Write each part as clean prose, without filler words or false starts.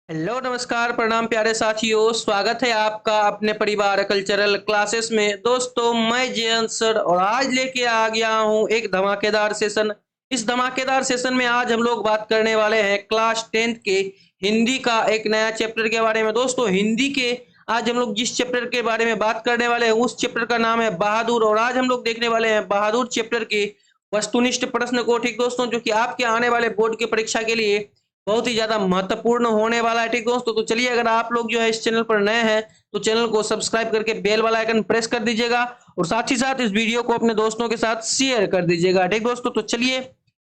Hello नमस्कार प्रणाम प्यारे साथियों, स्वागत है आपका अपने परिवार कल्चरल क्लासेस में। दोस्तों मैं जयंत सर और आज लेके आ गया हूँ एक धमाकेदार सेशन। इस धमाकेदार सेशन में आज हम लोग बात करने वाले हैं क्लास 10th के हिंदी का एक नया चैप्टर के बारे में। दोस्तों हिंदी के आज हम लोग जिस चैप्टर के बारे में बात करने वाले हैं उस चैप्टर का नाम है बहादुर, और आज हम लोग देखने वाले हैं बहादुर चैप्टर के वस्तुनिष्ठ प्रश्न को। ठीक दोस्तों, जो कि आपके आने वाले बोर्ड की परीक्षा के लिए बहुत ही ज्यादा महत्वपूर्ण होने वाला है। ठीक दोस्तों, तो चलिए अगर आप लोग जो है इस चैनल पर नए हैं तो चैनल को सब्सक्राइब करके बेल वाला आइकन प्रेस कर दीजिएगा और साथ ही साथ इस वीडियो को अपने दोस्तों के साथ शेयर कर दीजिएगा। ठीक दोस्तों, तो चलिए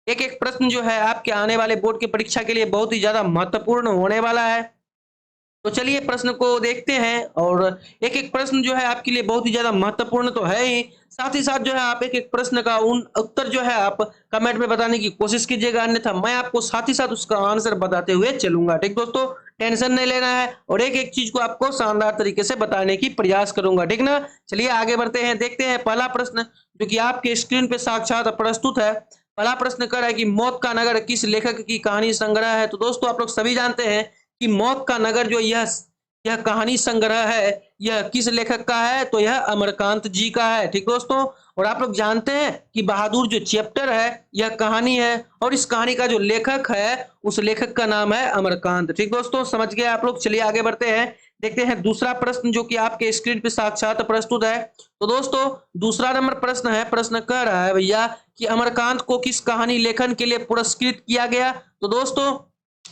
एक एक प्रश्न जो है आपके आने वाले बोर्ड की परीक्षा के लिए बहुत ही ज्यादा महत्वपूर्ण होने वाला है। तो चलिए प्रश्न को देखते हैं, और एक एक प्रश्न जो है आपके लिए बहुत ही ज्यादा महत्वपूर्ण तो है ही, साथ ही साथ जो है आप एक एक प्रश्न का उन उत्तर जो है आप कमेंट में बताने की कोशिश कीजिएगा, अन्यथा मैं आपको साथ ही साथ उसका आंसर बताते हुए चलूंगा। ठीक दोस्तों, टेंशन नहीं लेना है और एक एक चीज को आपको शानदार तरीके से बताने की प्रयास करूंगा। ठीक ना, चलिए आगे बढ़ते हैं, देखते हैं पहला प्रश्न जो कि आपके स्क्रीन पे साक्षात प्रस्तुत है। पहला प्रश्न कर रहा है कि मौत का नगर किस लेखक की कहानी संग्रह है। तो दोस्तों आप लोग सभी जानते हैं कि मौत का नगर जो यह कहानी संग्रह है, यह किस लेखक का है, तो यह अमरकांत जी का है। ठीक दोस्तों, और आप लोग जानते हैं कि बहादुर जो चैप्टर है यह कहानी है, और इस कहानी का जो लेखक है उस लेखक का नाम है अमरकांत। ठीक दोस्तों, समझ गए आप लोग। चलिए आगे बढ़ते हैं, देखते हैं दूसरा प्रश्न जो कि आपके स्क्रीन पे साक्षात प्रस्तुत है। तो दोस्तों दूसरा नंबर प्रश्न है, प्रश्न कह रहा है भैया कि अमरकांत को किस कहानी लेखन के लिए पुरस्कृत किया गया। तो दोस्तों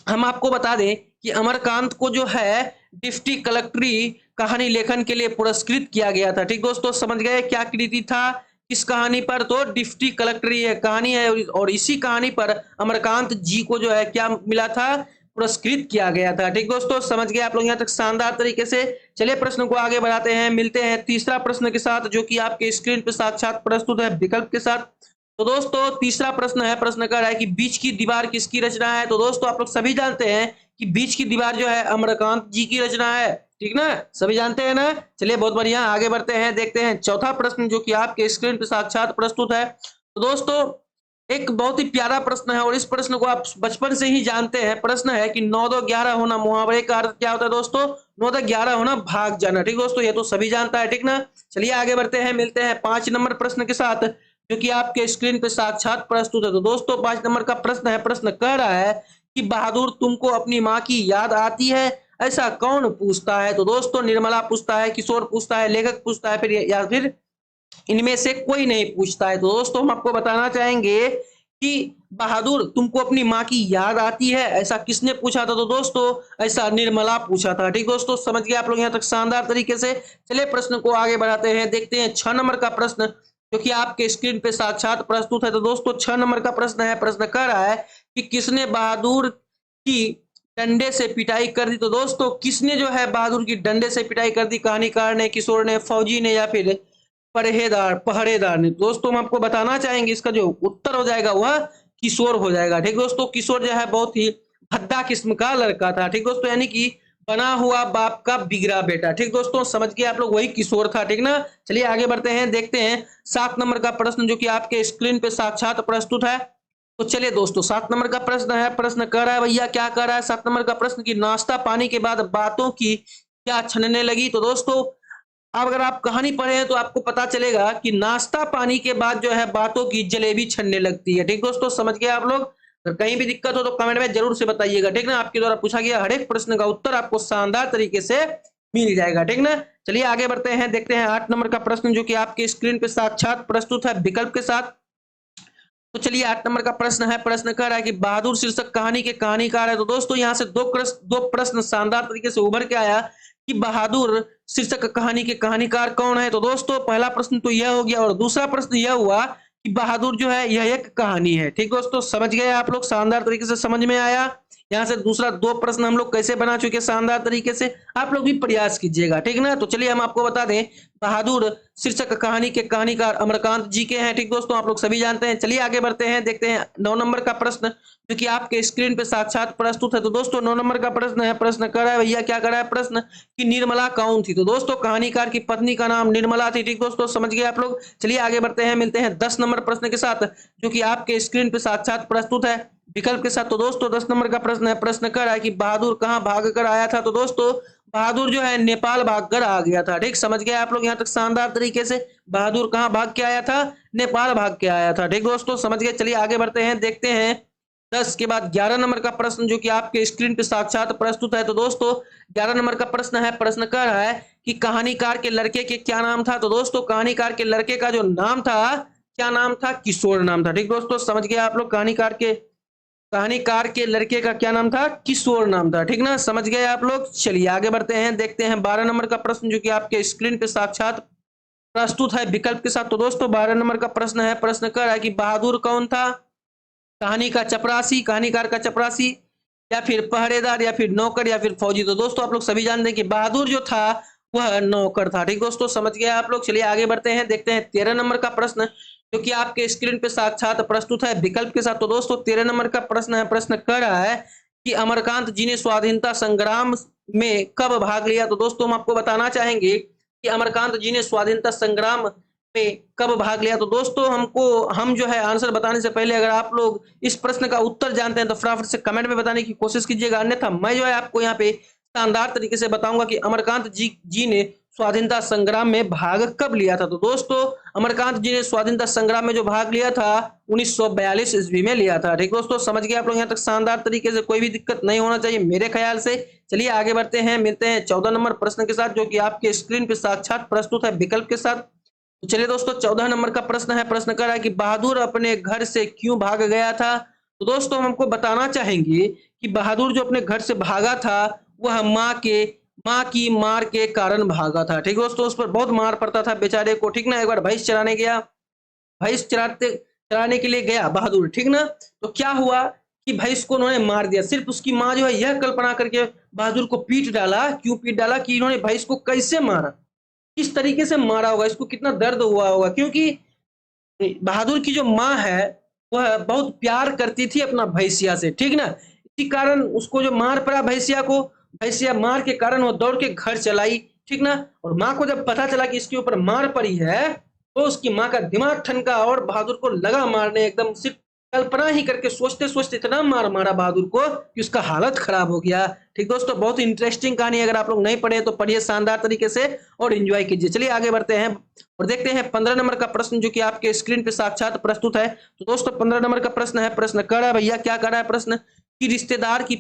हम आपको बता दें कि अमरकांत को जो है डिप्टी कलेक्टरी कहानी लेखन के लिए पुरस्कृत किया गया था। ठीक दोस्तों, समझ गए क्या कृति था किस कहानी पर, तो डिप्टी कलेक्टरी है कहानी है, और इसी कहानी पर अमरकांत जी को जो है क्या मिला था, पुरस्कृत किया गया था। ठीक दोस्तों, समझ गए आप लोग यहाँ तक शानदार तरीके से। चलिए प्रश्न को आगे बढ़ाते हैं, मिलते हैं तीसरा प्रश्न के साथ जो कि आपके स्क्रीन पर साक्षात प्रस्तुत है विकल्प के साथ। तो दोस्तों तीसरा प्रश्न है, प्रश्न कर रहा है कि बीच की दीवार किसकी रचना है। तो दोस्तों आप लोग सभी जानते हैं कि बीच की दीवार जो है अमरकांत जी की रचना है। ठीक ना, सभी जानते हैं ना। चलिए बहुत बढ़िया, आगे बढ़ते हैं, देखते हैं चौथा प्रश्न जो कि आपके स्क्रीन पर साक्षात प्रस्तुत है। तो दोस्तों एक बहुत ही प्यारा प्रश्न है और इस प्रश्न को आप बचपन से ही जानते हैं। प्रश्न है कि 9 2 11 होना मुहावरे का अर्थ क्या होता है। दोस्तों 9 2 11 होना भाग जाना। ठीक दोस्तों, ये तो सभी जानता है। ठीक ना, चलिए आगे बढ़ते हैं, मिलते हैं 5 नंबर प्रश्न के साथ जो कि आपके स्क्रीन पे साक्षात प्रस्तुत है। तो दोस्तों 5 नंबर का प्रश्न है, प्रश्न कह रहा है कि बहादुर तुमको अपनी माँ की याद आती है, ऐसा कौन पूछता है। तो दोस्तों निर्मला पूछता है, किशोर पूछता है, लेखक पूछता है, फिर या फिर इनमें से कोई नहीं पूछता है। तो दोस्तों हम आपको बताना चाहेंगे कि बहादुर तुमको अपनी माँ की याद आती है, ऐसा किसने पूछा था। तो दोस्तों ऐसा निर्मला पूछा था। ठीक दोस्तों, समझ गए आप लोग यहाँ तक शानदार तरीके से। चलिए प्रश्न को आगे बढ़ाते हैं, देखते हैं 6 नंबर का प्रश्न जो कि आपके स्क्रीन पे साक्षात प्रस्तुत है। तो दोस्तों 6 नंबर का प्रश्न है, प्रश्न कह रहा है कि किसने बहादुर की डंडे से पिटाई कर दी। तो दोस्तों किसने जो है बहादुर की डंडे से पिटाई कर दी, कहानीकार ने, किशोर ने, फौजी ने, या फिर पहरेदार ने। दोस्तों हम आपको बताना चाहेंगे इसका जो उत्तर हो जाएगा वह किशोर हो जाएगा। ठीक दोस्तों, किशोर जो है बहुत ही भद्दा किस्म का लड़का था। ठीक दोस्तों, यानी कि बना हुआ बाप का बिगड़ा बेटा। ठीक दोस्तों, समझ गए आप लोग, वही किशोर था। ठीक ना, चलिए आगे बढ़ते हैं, देखते हैं 7 नंबर का प्रश्न जो कि आपके स्क्रीन पे साक्षात प्रस्तुत है। तो चलिए दोस्तों 7 नंबर का प्रश्न है, प्रश्न कर रहा है भैया क्या कर रहा है 7 नंबर का प्रश्न की नाश्ता पानी के बाद बातों की क्या छनने लगी। तो दोस्तों अब अगर आप कहानी पढ़े हैं तो आपको पता चलेगा कि नाश्ता पानी के बाद जो है बातों की जलेबी छनने लगती है। ठीक दोस्तों, समझ गए आप लोग। अगर कहीं भी दिक्कत हो तो कमेंट में जरूर से बताइएगा। ठीक ना, आपके द्वारा पूछा गया हर एक प्रश्न का उत्तर आपको शानदार तरीके से मिल जाएगा। ठीक ना, चलिए आगे बढ़ते हैं, देखते हैं 8 नंबर का प्रश्न जो कि आपके स्क्रीन पे साक्षात प्रस्तुत है विकल्प के साथ। तो चलिए 8 नंबर का प्रश्न है, प्रश्न कर रहा है कि बहादुर शीर्षक कहानी के कहानीकार है। तो दोस्तों यहाँ से दो प्रश्न शानदार तरीके से उभर के आया कि बहादुर शीर्षक कहानी के कहानीकार कौन है। तो दोस्तों पहला प्रश्न तो यह हो गया, और दूसरा प्रश्न यह हुआ कि बहादुर जो है यह एक कहानी है। ठीक दोस्तों, समझ गए आप लोग, शानदार तरीके से समझ में आया। यहाँ से दूसरा 2 प्रश्न हम लोग कैसे बना चुके शानदार तरीके से, आप लोग भी प्रयास कीजिएगा। ठीक ना, तो चलिए हम आपको बता दें बहादुर शीर्षक कहानी के कहानीकार अमरकांत जी के हैं। ठीक दोस्तों, आप लोग सभी जानते हैं। चलिए आगे बढ़ते हैं, देखते हैं 9 नंबर का प्रश्न जो कि आपके स्क्रीन पे साक्षात प्रस्तुत है। तो दोस्तों 9 नंबर का प्रश्न है, प्रश्न कर रहा है भैया क्या कर रहा है, प्रश्न कि निर्मला कौन थी। तो दोस्तों कहानीकार की पत्नी का नाम निर्मला थी। ठीक दोस्तों, समझ गए आप लोग। चलिए आगे बढ़ते हैं, मिलते हैं 10 नंबर प्रश्न के साथ जो कि आपके स्क्रीन पे साक्षात प्रस्तुत है विकल्प के साथ। तो दोस्तों 10 नंबर का प्रश्न है, प्रश्न कर रहा है कि बहादुर कहाँ भाग कर आया था। तो दोस्तों बहादुर जो है नेपाल भाग कर आ गया था। ठीक, समझ गए आप लोग यहाँ तक शानदार तरीके से। बहादुर कहाँ भाग के आया था? नेपाल भाग के आया था। ठीक दोस्तों, समझ गए। चलिए आगे बढ़ते हैं, देखते हैं 10 के बाद 11 नंबर का प्रश्न जो कि आपके स्क्रीन पे साक्षात प्रस्तुत है। तो दोस्तों 11 नंबर का प्रश्न है, प्रश्न कर रहा है कि कहानीकार के लड़के के क्या नाम था। तो दोस्तों कहानीकार के लड़के का जो नाम था, क्या नाम था? किशोर नाम था। ठीक दोस्तों, समझ गए आप लोग। कहानीकार के लड़के का क्या नाम था? किशोर नाम था। ठीक ना, समझ गए आप लोग। चलिए आगे बढ़ते हैं, देखते हैं 12 नंबर का प्रश्न जो कि आपके स्क्रीन पे साक्षात प्रस्तुत है विकल्प के साथ। तो दोस्तों 12 नंबर का प्रश्न है, प्रश्न कर रहा है कि बहादुर कौन था? कहानी का चपरासी, कहानीकार का चपरासी, या फिर पहरेदार, या फिर नौकर, या फिर फौजी। तो दोस्तों आप लोग सभी जानते हैं कि बहादुर जो था वह नौकर था। ठीक दोस्तों, समझ गए आप लोग। चलिए आगे बढ़ते हैं, देखते हैं 13 नंबर का प्रश्न जो कि आपके स्क्रीन पे साक्षात प्रस्तुत है विकल्प के साथ। तो दोस्तों 13 नंबर का प्रश्न है, प्रश्न कर रहा है कि अमरकांत जी ने स्वाधीनता संग्राम में कब भाग लिया। तो दोस्तों हम आपको बताना चाहेंगे कि अमरकांत जी ने स्वाधीनता संग्राम में कब भाग लिया। तो दोस्तों हम जो है आंसर बताने से पहले अगर आप लोग इस प्रश्न का उत्तर जानते हैं तो फटाफट से कमेंट में बताने की कोशिश कीजिएगा, अन्यथा मैं जो है आपको यहाँ पे शानदार तरीके से बताऊंगा कि अमरकांत जी ने स्वाधीनता संग्राम में भाग कब लिया था। तो दोस्तों अमरकांत जी ने स्वाधीनता संग्राम में जो भाग लिया था 1942 ईस्वी में लिया था। ठीक दोस्तों, समझ गए आप लोग यहाँ तक शानदार तरीके से, कोई भी दिक्कत नहीं होना चाहिए मेरे ख्याल से। चलिए आगे बढ़ते हैं, मिलते हैं 14 नंबर प्रश्न के साथ जो कि आपके स्क्रीन पे साक्षात प्रस्तुत है विकल्प के साथ। तो चलिए दोस्तों 14 नंबर का प्रश्न है, प्रश्न कर रहा है कि बहादुर अपने घर से क्यों भाग गया था। तो दोस्तों हम हमको बताना चाहेंगे कि बहादुर जो अपने घर से भागा था वह माँ की मार के कारण भागा था। ठीक दोस्तों, उस पर बहुत मार पड़ता था बेचारे को। ठीक ना, एक बार भैंस चराने गया, भैंस चराने के लिए गया बहादुर। ठीक ना, तो क्या हुआ कि भैंस को उन्होंने मार दिया। सिर्फ उसकी माँ जो है यह कल्पना करके बहादुर को पीट डाला। क्यों पीट डाला? कि इन्होंने भैंस को कैसे मारा, किस तरीके से मारा होगा, इसको कितना दर्द हुआ होगा। क्योंकि बहादुर की जो माँ है वह बहुत प्यार करती थी अपना भैंसिया से। ठीक ना, इसी कारण उसको जो मार पड़ा भैंसिया को, भैंसिया मार के कारण वो दौड़ के घर चलाई। ठीक ना, और माँ को जब पता चला कि इसके ऊपर मार पड़ी है तो उसकी माँ का दिमाग ठनका और बहादुर को लगा मारने। एकदम सिर्फ कल्पना ही करके सोचते सोचते इतना मार मारा बहादुर को कि उसका हालत खराब हो गया। ठीक दोस्तों, बहुत इंटरेस्टिंग कहानी, अगर आप लोग नहीं पढ़े तो पढ़िए शानदार तरीके से और एंजॉय कीजिए। चलिए आगे बढ़ते हैं और देखते हैं 15 नंबर का प्रश्न जो कि आपके स्क्रीन पे साक्षात प्रस्तुत है। तो दोस्तों 15 नंबर का प्रश्न है, प्रश्न कर रहा है भैया, क्या कर रहा है प्रश्न कि रिश्तेदार की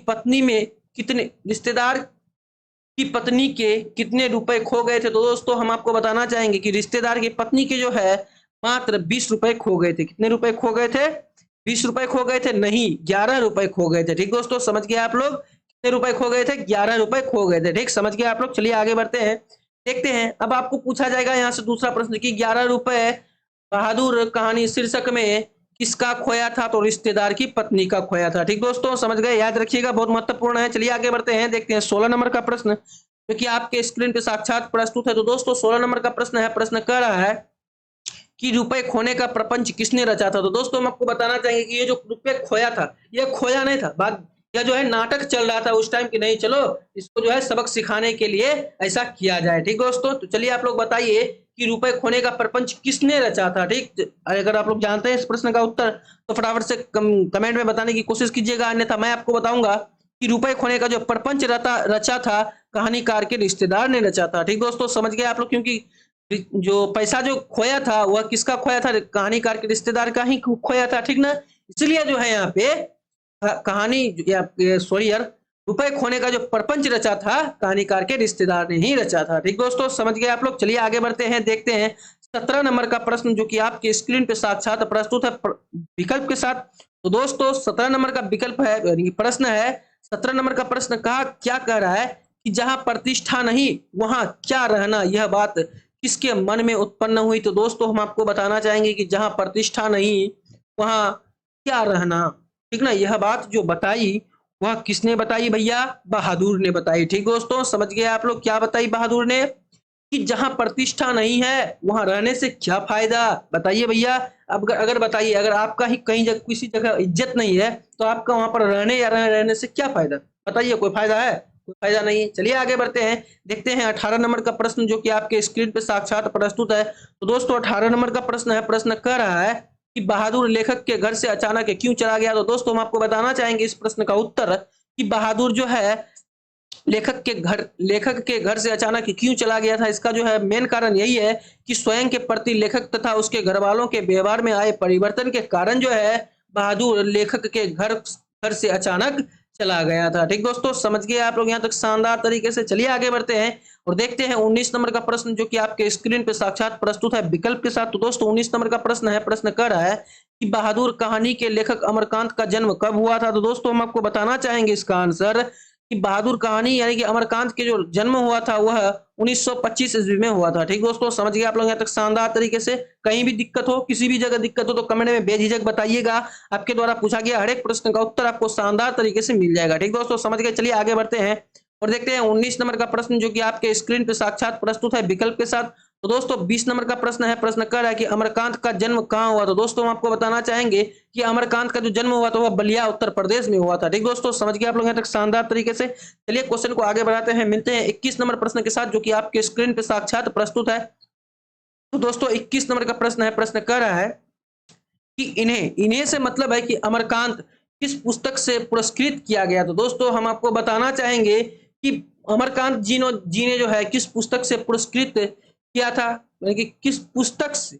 पत्नी के कितने रुपए खो गए थे। तो दोस्तों हम आपको बताना चाहेंगे कि रिश्तेदार की पत्नी के जो है मात्र 20 रुपए खो गए थे। कितने रुपए खो गए थे? 20 रुपए खो गए थे? नहीं, 11 रुपए खो गए थे। ठीक दोस्तों, समझ गए आप लोग। कितने रुपए खो गए थे? 11 रुपए खो गए थे। ठीक, समझ गए आप लोग। चलिए आगे बढ़ते हैं, देखते हैं। अब आपको पूछा जाएगा यहाँ से दूसरा प्रश्न कि 11 रुपए बहादुर कहानी शीर्षक में किसका खोया था। तो रिश्तेदार की पत्नी का खोया था। ठीक दोस्तों, समझ गए, याद रखिएगा, बहुत महत्वपूर्ण है। चलिए आगे बढ़ते हैं, देखते हैं 16 नंबर का प्रश्न जो कि आपके स्क्रीन पे साक्षात प्रस्तुत है। तो दोस्तों 16 नंबर का प्रश्न है, प्रश्न कर रहा है कि रुपए खोने का प्रपंच किसने रचा था। तो दोस्तों हम आपको बताना चाहेंगे कि ये जो रुपए खोया था यह खोया नहीं था, बात यह जो है नाटक चल रहा था उस टाइम की, नहीं चलो इसको जो है सबक सिखाने के लिए ऐसा किया जाए। ठीक दोस्तों, तो चलिए आप लोग बताइए कि रुपए खोने का प्रपंच किसने रचा था। ठीक, अगर आप लोग जानते हैं इस प्रश्न का उत्तर तो फटाफट से कमेंट में बताने की कोशिश कीजिएगा, अन्यथा मैं आपको बताऊंगा कि रुपए खोने का जो प्रपंच रचा था कहानीकार के रिश्तेदार ने रचा था। ठीक दोस्तों, समझ गए आप लोग, क्योंकि जो पैसा जो खोया था वह किसका खोया था? कहानीकार के रिश्तेदार का ही खोया था। ठीक ना, इसलिए जो है यहाँ पे कहानी या सॉरी यार, रुपए खोने का जो प्रपंच रचा था कहानीकार के रिश्तेदार ने ही रचा था। ठीक दोस्तों, समझ गए आप लोग। चलिए आगे बढ़ते हैं, देखते हैं 17 नंबर का प्रश्न जो कि आपके स्क्रीन पे साक्षात प्रस्तुत है विकल्प के साथ। तो दोस्तों 17 नंबर का विकल्प है, प्रश्न है 17 नंबर का प्रश्न क्या कह रहा है कि जहां प्रतिष्ठा नहीं वहां क्या रहना, यह बात किसके मन में उत्पन्न हुई। तो दोस्तों हम आपको बताना चाहेंगे कि जहां प्रतिष्ठा नहीं वहां क्या रहना। ठीक ना, यह बात जो बताई वह किसने बताई भैया? बहादुर ने बताई। ठीक दोस्तों, समझ गए आप लोग, क्या बताई बहादुर ने कि जहां प्रतिष्ठा नहीं है वहां रहने से क्या फायदा। बताइए भैया, अब अगर बताइए, अगर आपका ही कहीं जगह किसी जगह इज्जत नहीं है तो आपका वहां पर रहने या रहने से क्या फायदा? बताइए, कोई फायदा है? कोई फायदा नहीं है। चलिए आगे बढ़ते हैं, देखते हैं 18 नंबर का प्रश्न जो कि आपके स्क्रीन पे साक्षात प्रस्तुत है। तो दोस्तों 18 नंबर का प्रश्न है, प्रश्न कर रहा है कि बहादुर लेखक के घर से अचानक क्यों चला गया? तो दोस्तों हम आपको बताना चाहेंगे इस प्रश्न का उत्तर कि बहादुर जो है लेखक के घर से अचानक क्यों चला गया था। इसका जो है मेन कारण यही है कि स्वयं के प्रति लेखक तथा उसके घर वालों के व्यवहार में आए परिवर्तन के कारण जो है बहादुर लेखक के घर घर से अचानक चला गया था। ठीक दोस्तों, समझ गए आप लोग यहाँ तक शानदार तरीके से। चलिए आगे बढ़ते हैं और देखते हैं 19 नंबर का प्रश्न जो कि आपके स्क्रीन पे साक्षात प्रस्तुत है विकल्प के साथ। तो दोस्तों 19 नंबर का प्रश्न है, प्रश्न कह रहा है कि बहादुर कहानी के लेखक अमरकांत का जन्म कब हुआ था? तो दोस्तों हम आपको बताना चाहेंगे इसका आंसर कि बहादुर कहानी यानी कि अमरकांत के जो जन्म हुआ था वह 1925 ईस्वी में हुआ था। ठीक दोस्तों, समझ गए आप लोग यहाँ तक शानदार तरीके से। कहीं भी दिक्कत हो, किसी भी जगह दिक्कत हो तो कमेंट में बेझिझक बताइएगा। आपके द्वारा पूछा गया हर एक प्रश्न का उत्तर आपको शानदार तरीके से मिल जाएगा। ठीक दोस्तों, समझ गए। चलिए आगे बढ़ते हैं और देखते हैं 19 नंबर का प्रश्न जो कि आपके स्क्रीन पे साक्षात प्रस्तुत है विकल्प के साथ। तो दोस्तों 20 नंबर का प्रश्न है, प्रश्न कर रहा है कि अमरकांत का जन्म कहाँ हुआ? तो दोस्तों हम आपको बताना चाहेंगे कि अमरकांत का जो जन्म हुआ था वह बलिया उत्तर प्रदेश में हुआ था। ठीक दोस्तों, समझ गए आप लोग यहाँ तक शानदार तरीके से। चलिए क्वेश्चन को आगे बढ़ाते हैं, मिलते हैं 21 नंबर प्रश्न के साथ जो कि आपके स्क्रीन पे साक्षात प्रस्तुत है। तो दोस्तों 21 नंबर का प्रश्न है, प्रश्न कर रहा है कि इन्हें इन्हें से मतलब है कि अमरकांत किस पुस्तक से पुरस्कृत किया गया? तो दोस्तों हम आपको बताना चाहेंगे कि अमरकांत जी ने जो है किस पुस्तक से पुरस्कृत किया था, यानी कि किस पुस्तक से,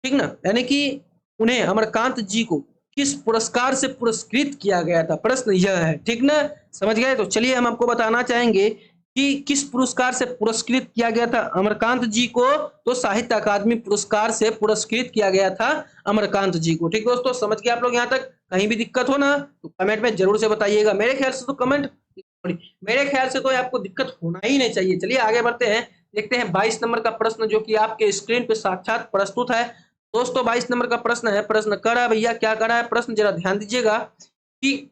ठीक ना, यानी कि उन्हें अमरकांत जी को किस पुरस्कार से पुरस्कृत किया गया था, प्रश्न यह है। ठीक ना, समझ गए। तो चलिए हम आपको बताना चाहेंगे कि किस पुरस्कार से पुरस्कृत किया गया था अमरकांत जी को। तो साहित्य अकादमी पुरस्कार से पुरस्कृत किया गया था अमरकांत जी को। ठीक दोस्तों, समझ गए आप लोग यहाँ तक। कहीं भी दिक्कत हो ना तो कमेंट में जरूर से बताइएगा। मेरे ख्याल से तो आपको दिक्कत होना ही नहीं चाहिए। चलिए आगे बढ़ते हैं, देखते हैं 22 नंबर का प्रश्न जो कि आपके स्क्रीन पे साक्षात प्रस्तुत है। दोस्तों 22 नंबर का प्रश्न है, प्रश्न करा भैया, क्या करा है प्रश्न, जरा ध्यान दीजिएगा कि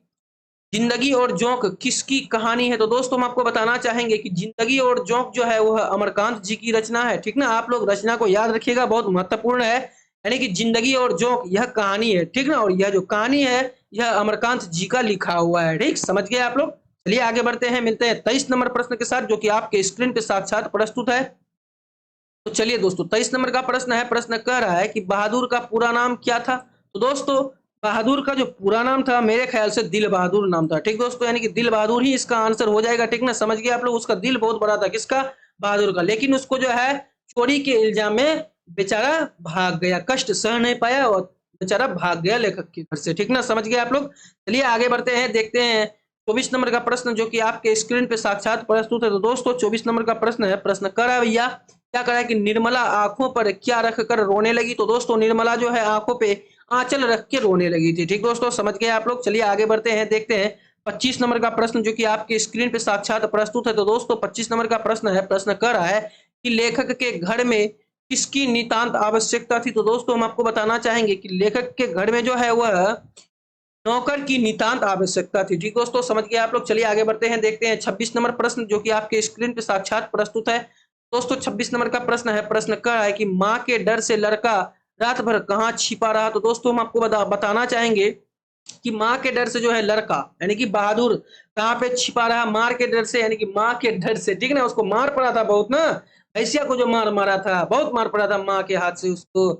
जिंदगी और जोंक किसकी कहानी है? तो दोस्तों हम आपको बताना चाहेंगे कि जिंदगी और जोंक जो है वह अमरकांत जी की रचना है। ठीक ना, आप लोग रचना को याद रखिएगा, बहुत महत्वपूर्ण है। यानी कि जिंदगी और जोंक यह कहानी है, ठीक ना, और यह जो कहानी है यह अमरकांत जी का लिखा हुआ है। ठीक, समझ गए आप लोग। चलिए आगे बढ़ते हैं, मिलते हैं 23 नंबर प्रश्न के साथ जो कि आपके स्क्रीन पे साक्षात प्रस्तुत है। तो चलिए दोस्तों 23 नंबर का प्रश्न है, प्रश्न कह रहा है कि बहादुर का पूरा नाम क्या था? तो दोस्तों बहादुर का जो पूरा नाम था मेरे ख्याल से दिल बहादुर नाम था। ठीक दोस्तों, यानी कि दिल बहादुर ही इसका आंसर हो जाएगा। ठीक ना, समझ गए आप लोग। उसका दिल बहुत बड़ा था, किसका? बहादुर का। लेकिन उसको जो है चोरी के इल्जाम में बेचारा भाग गया, कष्ट सह नहीं पाया और बेचारा भाग गया लेखक के घर से। ठीक ना, समझ गए आप लोग। चलिए आगे बढ़ते हैं, देखते हैं 24 नंबर का प्रश्न जो कि आपके स्क्रीन पे साक्षात प्रस्तुत है। तो दोस्तों 24 नंबर का प्रश्न है, प्रश्न कर रहा है भैया, क्या करा है कि निर्मला आंखों पर क्या रख कर रोने लगी? तो दोस्तों निर्मला जो है आंखों पे आंचल रख के रोने लगी थी। ठीक दोस्तों, समझ गए आप लोग। चलिए आगे बढ़ते हैं, देखते हैं 25 नंबर का प्रश्न जो कि आपके स्क्रीन पे साक्षात प्रस्तुत है। तो दोस्तों 25 नंबर का प्रश्न है, प्रश्न कर रहा है कि लेखक के घर में किसकी नितांत आवश्यकता थी? तो दोस्तों हम आपको बताना चाहेंगे कि लेखक के घर में जो है वह नौकर की नितांत आवश्यकता थी। ठीक दोस्तों, समझ गए आप लोग। चलिए आगे बढ़ते हैं, देखते हैं 26 नंबर प्रश्न जो कि आपके स्क्रीन पे साक्षात प्रस्तुत है। दोस्तों 26 नंबर का प्रश्न है, प्रश्न कह रहा है कि माँ के डर से लड़का रात भर कहाँ छिपा रहा? तो दोस्तों हम आपको बताना चाहेंगे कि माँ के डर से जो है लड़का यानी कि बहादुर कहाँ पे छिपा रहा? मार के डर से, यानी कि माँ के डर से। ठीक ना, उसको मार पड़ा था बहुत ना, भैंसिया को जो मार मारा था, बहुत मार पड़ा था माँ के हाथ से उसको।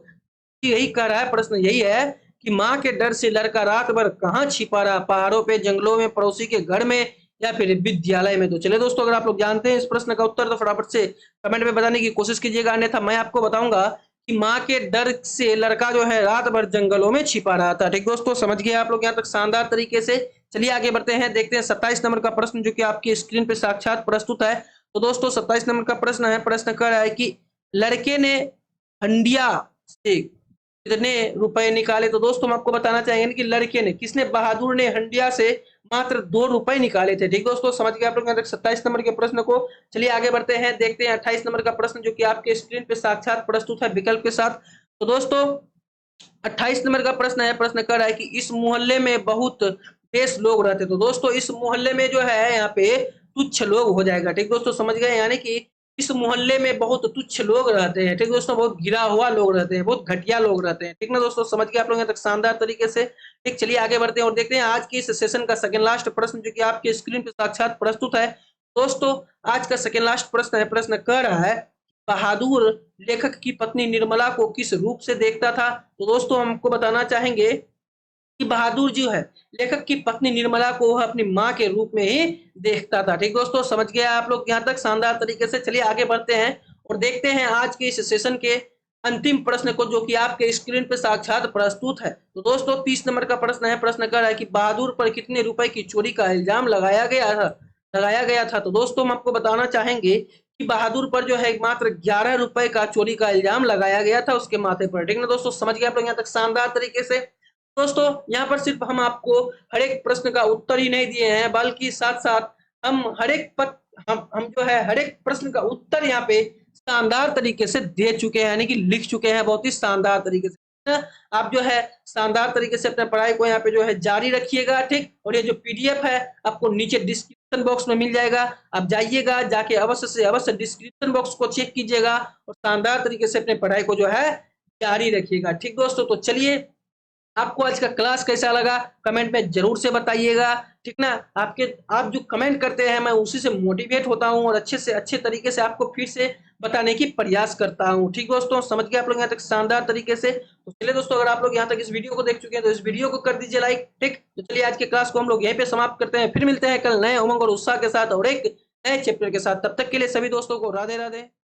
यही कह रहा है, प्रश्न यही है कि माँ के डर से लड़का रात भर कहाँ छिपा रहा? पहाड़ों पे, जंगलों में, पड़ोसी के घर में या फिर विद्यालय में? तो चले दोस्तों, अगर आप लोग जानते हैं इस प्रश्न का उत्तर तो फटाफट से कमेंट में बताने की कोशिश कीजिएगा, अन्यथा मैं आपको बताऊंगा कि माँ के डर से लड़का जो है रात भर जंगलों में छिपा रहा था। ठीक दोस्तों, समझ गए आप लोग यहाँ तक शानदार तरीके से। चलिए आगे बढ़ते हैं, देखते हैं 27 नंबर का प्रश्न जो कि आपकी स्क्रीन पे साक्षात प्रस्तुत है। तो दोस्तों 27 नंबर का प्रश्न है, प्रश्न कर रहा है कि लड़के ने हंडिया से कितने रुपए निकाले? तो दोस्तों हम आपको बताना चाहेंगे कि लड़के ने, किसने? बहादुर ने हंडिया से मात्र 2 रुपए निकाले थे। ठीक दोस्तों, समझ गए आप लोग यहाँ तक 27 नंबर के प्रश्न को। चलिए आगे बढ़ते हैं, देखते हैं 28 नंबर का प्रश्न जो कि आपके स्क्रीन पे साक्षात प्रस्तुत है विकल्प के साथ। तो दोस्तों 28 नंबर का प्रश्न है, प्रश्न कर रहा है कि इस मोहल्ले में बहुत बेस लोग रहते। तो दोस्तों इस मोहल्ले में जो है यहाँ पे तुच्छ लोग हो जाएगा। ठीक दोस्तों, समझ गए, यानी कि इस मोहल्ले में बहुत तुच्छ लोग रहते हैं। ठीक दोस्तों, बहुत गिरा हुआ लोग रहते हैं, बहुत घटिया लोग रहते हैं। ठीक ना दोस्तों, समझ गए आप लोग यहाँ तक शानदार तरीके से। ठीक, चलिए आगे बढ़ते हैं और देखते हैं आज की इस सेशन का सेकंड लास्ट प्रश्न जो कि आपके स्क्रीन पे साक्षात प्रस्तुत है। दोस्तों आज का सेकंड लास्ट प्रश्न है, प्रश्न कह रहा है बहादुर लेखक की पत्नी निर्मला को किस रूप से देखता था? तो दोस्तों हमको बताना चाहेंगे कि बहादुर जो है लेखक की पत्नी निर्मला को वह अपनी माँ के रूप में ही देखता था। ठीक दोस्तों, समझ गया आप लोग यहाँ तक शानदार तरीके से। चलिए आगे बढ़ते हैं और देखते हैं आज के इस सेशन के अंतिम प्रश्न को, जो कि आपके स्क्रीन पे साक्षात प्रस्तुत है। तो दोस्तों 30 नंबर का प्रश्न है। प्रश्न कर रहा है कि बहादुर पर कितने रुपए की चोरी का इल्जाम लगाया गया था। तो दोस्तों हम आपको बताना चाहेंगे कि बहादुर पर जो है मात्र 11 रुपए का चोरी का इल्जाम लगाया गया था उसके माथे पर। ठीक ना दोस्तों, समझ गए आप लोग यहाँ तक शानदार तरीके से। दोस्तों यहाँ पर सिर्फ हम आपको हर एक प्रश्न का उत्तर ही नहीं दिए हैं, बल्कि साथ साथ हम हर एक हम जो है हर एक प्रश्न का उत्तर यहाँ पे शानदार तरीके से दे चुके हैं, यानी कि लिख चुके हैं बहुत ही शानदार तरीके से। आप जो है शानदार तरीके से अपने पढ़ाई को यहाँ पे जो है जारी रखिएगा। ठीक, और ये जो पीडीएफ है आपको नीचे डिस्क्रिप्शन बॉक्स में मिल जाएगा। आप जाइएगा, जाके अवश्य से अवश्य डिस्क्रिप्शन बॉक्स को चेक कीजिएगा और शानदार तरीके से अपने पढ़ाई को जो है जारी रखिएगा। ठीक दोस्तों, तो चलिए आपको आज का क्लास कैसा लगा कमेंट में जरूर से बताइएगा। ठीक ना, आप जो कमेंट करते हैं मैं उसी से मोटिवेट होता हूँ और अच्छे से अच्छे तरीके से आपको फिर से बताने की प्रयास करता हूँ। ठीक दोस्तों, समझ गए आप लोग यहाँ तक शानदार तरीके से। तो चलिए दोस्तों, अगर आप लोग यहाँ तक इस वीडियो को देख चुके हैं तो इस वीडियो को कर दीजिए लाइक। ठीक, तो चलिए आज के क्लास को हम लोग यहीं पे समाप्त करते हैं। फिर मिलते हैं कल नए उमंग और उत्साह के साथ और एक नए चैप्टर के साथ। तब तक के लिए सभी दोस्तों को राधे राधे।